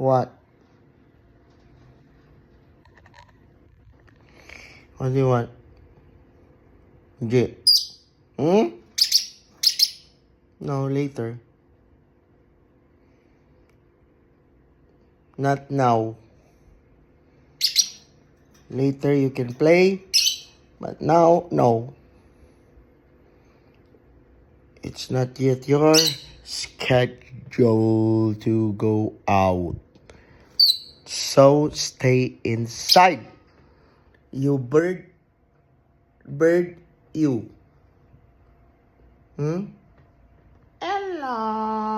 What? What do you want? J. Hmm? No, later. Not now. Later you can play, but now, no. It's not yet your schedule to go out. So stay inside. You bird, you. Hmm? Hello.